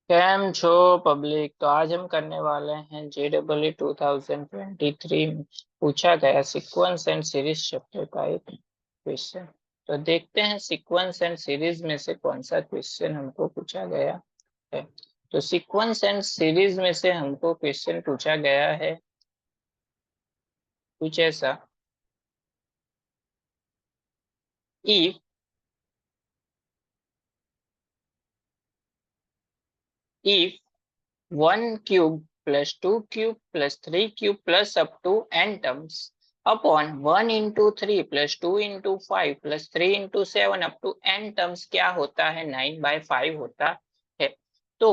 Cam छो public. तो आज हम करने वाले हैं JEE 2023 में पूछा गया सीक्वेंस एंड सीरीज चैप्टर का एक क्वेश्चन। तो देखते हैं सीक्वेंस एंड सीरीज में से कौन सा क्वेश्चन हमको पूछा गया है। तो सीक्वेंस एंड सीरीज में से हमको क्वेश्चन पूछा गया है कुछ ऐसा। If if 1 cube plus 2 cube plus 3 cube plus up to n terms upon 1 into 3 plus 2 into 5 plus 3 into 7 up to n terms क्या होता है 9/5 होता है। तो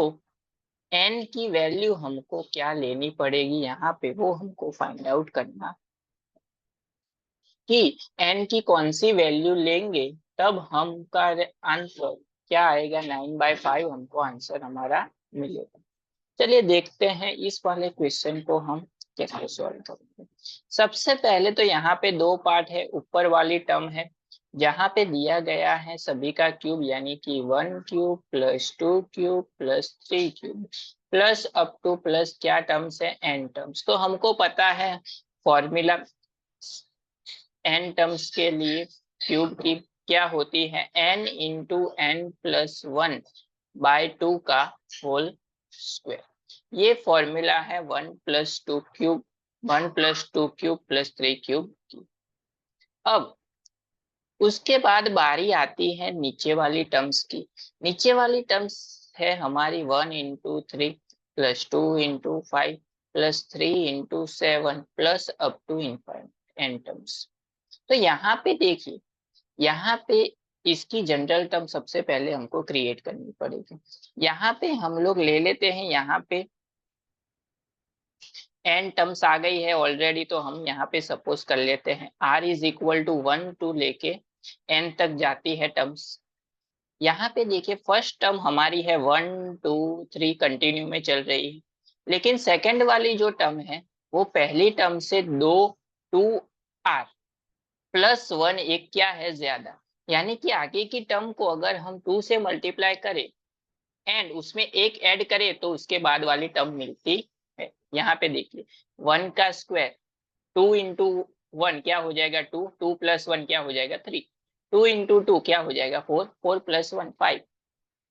n की वैल्यू हमको क्या लेनी पड़ेगी यहाँ पे वो हमको फाइंड आउट करना कि n की कौन सी वैल्यू लेंगे तब हमका आंसर क्या आएगा 9/5 हमको आंसर हमारा मिलेगा। चलिए देखते हैं इस वाले क्वेश्चन को हम कैसे सॉल्व करेंगे। सबसे पहले तो यहाँ पे दो पार्ट है। ऊपर वाली टर्म है जहाँ पे दिया गया है सभी का क्यूब यानी कि 1 cube plus 2 cube plus 3 cube plus up two plus क्या टर्म्स है एन टर्म्स। तो हमको पता है फॉर्मूला एन टर्म्स के लिए क्यूब की क्या होती है n इंटू एन प्लस 1/2 का होल स्क्वायर। ये फॉर्मूला है 1 + 2 क्यूब 1 + 2 क्यूब प्लस 3 क्यूब की। अब उसके बाद बारी आती है नीचे वाली टर्म्स की। नीचे वाली टर्म्स है हमारी 1 into 3 plus 2 into 5 plus 3 into 7 plus up to N terms. तो यहाँ पे देखिए यहाँ पे इसकी जनरल टर्म सबसे पहले हमको क्रिएट करनी पड़ेगी। यहाँ पे हम लोग ले लेते हैं यहाँ पे एन टर्म्स आ गई है ऑलरेडी। तो हम यहाँ पे सपोज कर लेते हैं r is equal to 1 to लेके n तक जाती है टर्म्स। यहाँ पे देखिए फर्स्ट टर्म हमारी है 1 2 3 कंटिन्यू में चल रही है। लेकिन सेकंड वाली जो टर्म है वो पहली टर्म से 2 r+1 एक क्या है ज्यादा। यानी कि आगे की टर्म को अगर हम 2 से मल्टीप्लाई करें एंड उसमें एक ऐड करें तो उसके बाद वाली टर्म मिलती है। यहाँ पे देखिए 1 का स्क्वायर 2 into 1 क्या हो जाएगा 2 2 + 1 क्या हो जाएगा 3 2 into 2 क्या हो जाएगा 4 4 + 1 5।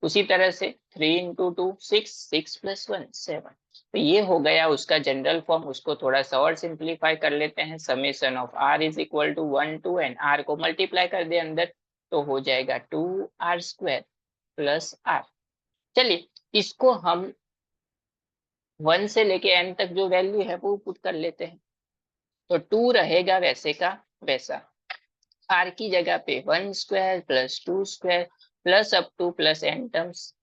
उसी तरह से 3 into 2 6 6 + 1 7। तो ये हो गया उसका जनरल फॉर्म। उसको थोड़ा सा और सिंप्लीफाई कर लेते हैं। Summation of r is equal to 1 to n r को मल्टीप्लाई कर दे अंदर तो हो जाएगा 2r² प्लस r। चलिए इसको हम 1 से लेके n तक जो वैल्यू है वो पुट कर लेते हैं। तो 2 रहेगा वैसे का वैसा। r की जगह पे 1² plus 2² plus up two plus n terms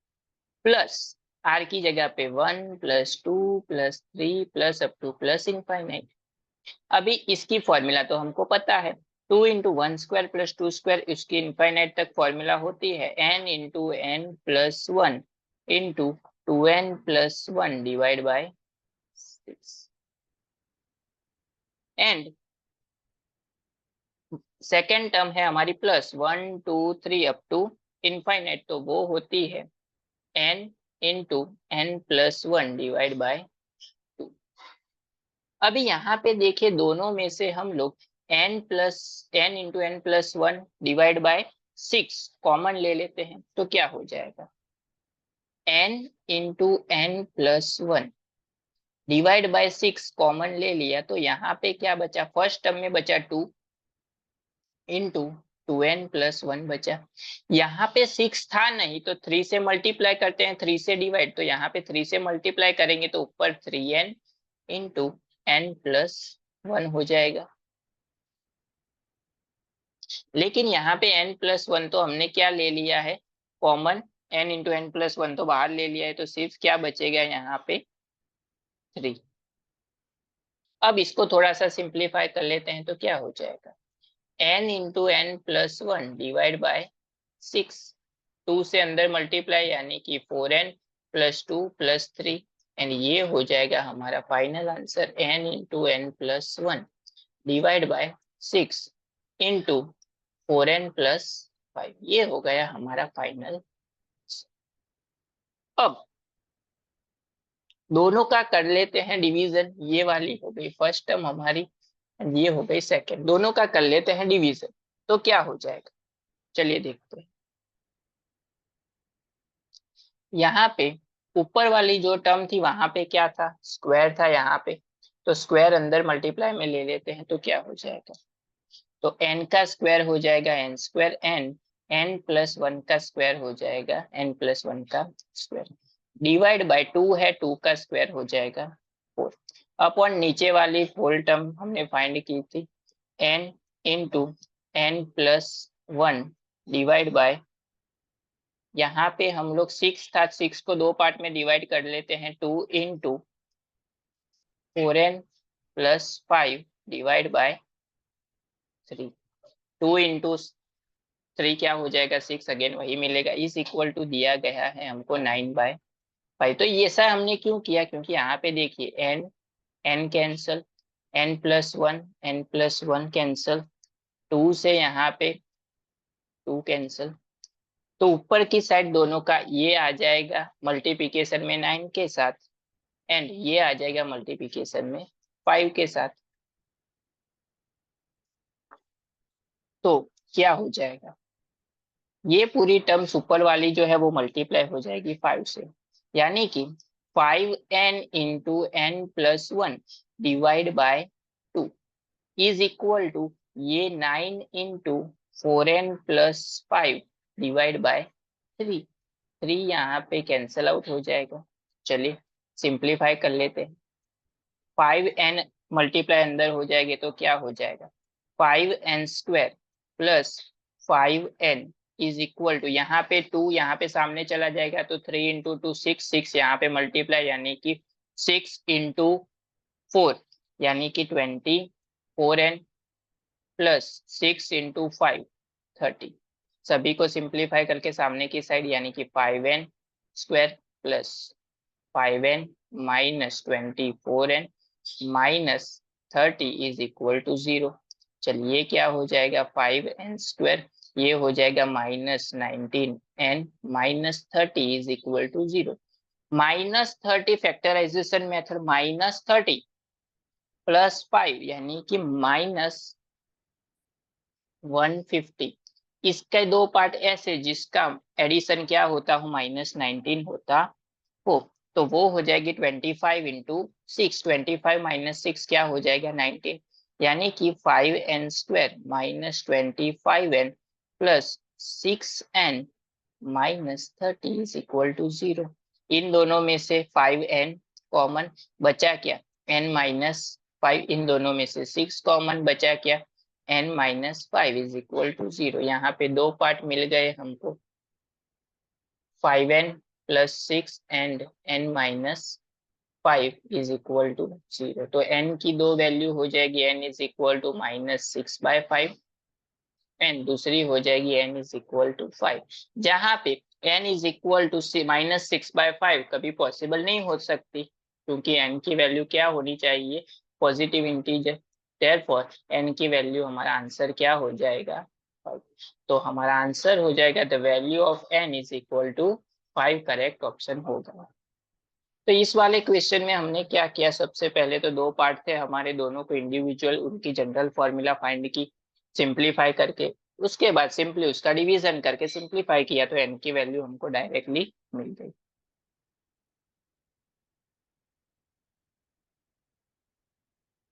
plus r की जगह पे 1 + 2 + 3 plus up two plus infinite. अभी इसकी फॉर्मूला तो हमको पता है 2 into 1² प्लस 2² इसकी इनफाइनाइट तक फॉर्मूला होती है n into n plus 1 into 2n plus 1 divide by 6। And second term है हमारी प्लस 1 2 3 अप टू इनफाइनाइट तो वो होती है n into n plus 1 divide by 2। अभी यहाँ पे देखिए दोनों में से हम लोग n into n plus 1 divide by 6 common ले लेते हैं तो क्या हो जाएगा n into n plus 1 divide by 6 common ले लिया तो यहाँ पे क्या बचा फर्स्ट टर्म में बचा 2 इंटू 2n प्लस 1 बचा। यहाँ पे 6 था नहीं तो 3 से मल्टीप्लाई करते हैं 3 से डिवाइड। तो यहाँ पे 3 से मल्टीप्लाई करेंगे तो ऊपर 3n इंटू n प्लस 1 हो जाएगा। लेकिन यहाँ पे n प्लस 1 तो हमने क्या ले लिया है common. n into n plus 1 तो बाहर ले लिया है तो सिर्फ क्या बचेगा यहाँ पे 3। अब इसको थोड़ा सा सिंप्लीफाई कर लेते हैं तो क्या हो जाएगा n into n plus 1 divide by 6। 2 से अंदर मल्टीप्लाई यानी कि 4n प्लस 2 प्लस 3 एंड ये हो जाएगा हमारा final answer n into n plus 1 divide by 6 into 4n plus 5। ये हो गया हमारा फाइनल। अब दोनों का कर लेते हैं डिवीजन, ये वाली हो गई फर्स्ट टर्म हमारी, ये हो गई सेकंड, दोनों का कर लेते हैं डिवीजन, तो क्या हो जाएगा, चलिए देखते हैं। यहाँ पे ऊपर वाली जो टर्म थी वहां पे क्या था, स्क्वायर था यहाँ पे, तो स्क्वायर अंदर मल्टीप्लाई में ले लेते हैं, तो क्या हो जाएगा, तो n का स्क्वायर हो जाएगा n square, n plus one का स्क्वायर हो जाएगा n प्लस वन का स्क्वायर, डिवाइड बाय 2 है, 2 का स्क्वायर हो जाएगा 4, अपॉन नीचे वाली होल टर्म हमने फाइंड की थी n into n plus one divide bye, यहाँ पे हम लोग 6 था, 6 को दो पार्ट में डिवाइड कर लेते हैं, 2 into 4n plus 5 divide by 3, 2 into 3 क्या हो जाएगा 6, अगेन वही मिलेगा, इज इक्वल टू दिया गया है हमको 9/5। तो ये ऐसा हमने क्यों किया, क्योंकि यहाँ पे देखिए n cancel, n plus one cancel, 2 से यहाँ पे 2 कैंसल, तो ऊपर की साइड दोनों का ये आ जाएगा मल्टीप्लिकेशन में 9 के साथ, एंड ये आ जाएगा मल्टीप्लिकेशन में 5 के साथ, तो क्या हो जाएगा, ये पूरी टर्म्स ऊपर वाली जो है वो मल्टीप्लाई हो जाएगी 5 से, यानी कि 5n into n plus one divide by 2 is equal to ये 9 into 4n plus 5 divide by 3, 3 यहाँ पे कैंसल आउट हो जाएगा, चलिए सिंप्लीफाई कर लेते हैं, 5n मल्टीप्लाई अंदर हो जाएंगे तो क्या हो जाएगा, 5n square plus 5n is equal to, यहाँ पे 2 यहाँ पे सामने चला जाएगा तो 3 इंटू टू 6, 6 यहाँ पे मल्टीप्लाई यानी कि 6 इंटू 4 यानी कि 24n प्लस 6 इंटू 5 30, सभी को सिंप्लीफाई करके सामने की साइड यानी कि 5n square plus 5n minus 24n minus 30 is equal to 0, चलिए क्या हो जाएगा 5n स्क्वायर, ये हो जाएगा minus 19n minus 30 is equal to 0, -30 factorization method, -30 plus 5 यानी कि -150, इसके दो पार्ट ऐसे जिसका एडिशन क्या होता हो -19 होता हो, तो वो हो जाएगी 25 इंटू 6, 25 माइनस 6 क्या हो जाएगा 19, यानी कि 5n square minus 25n plus 6n minus 30 is equal to 0, इन दोनों में से 5n कॉमन बचा क्या, n माइनस 5, इन दोनों में से 6 कॉमन बचा क्या, n minus 5 is equal to 0, यहाँ पे दो पार्ट मिल गए हमको, 5n plus 6 and n minus 5 is equal to 0, तो n की दो वैल्यू हो जाएगी, n is equal to -6/5 and दूसरी हो जाएगी n इज इक्वल टू 5, जहां पे n इज इक्वल टू -6/5 कभी पॉसिबल नहीं हो सकती, क्योंकि n की वैल्यू क्या होनी चाहिए, पॉजिटिव इंटीजर, देयरफॉर n की वैल्यू हमारा आंसर क्या हो जाएगा 5, तो हमारा आंसर हो जाएगा the value of n is equal to 5, correct option होगा। तो इस वाले क्वेश्चन में हमने क्या किया, सबसे पहले तो दो पार्ट थे हमारे, दोनों को इंडिविजुअल उनकी जनरल फॉर्मूला फाइंड की सिंप्लीफाई करके, उसके बाद सिंपली उसका डिवीजन करके सिंप्लीफाई किया तो n की वैल्यू हमको डायरेक्टली मिल गई।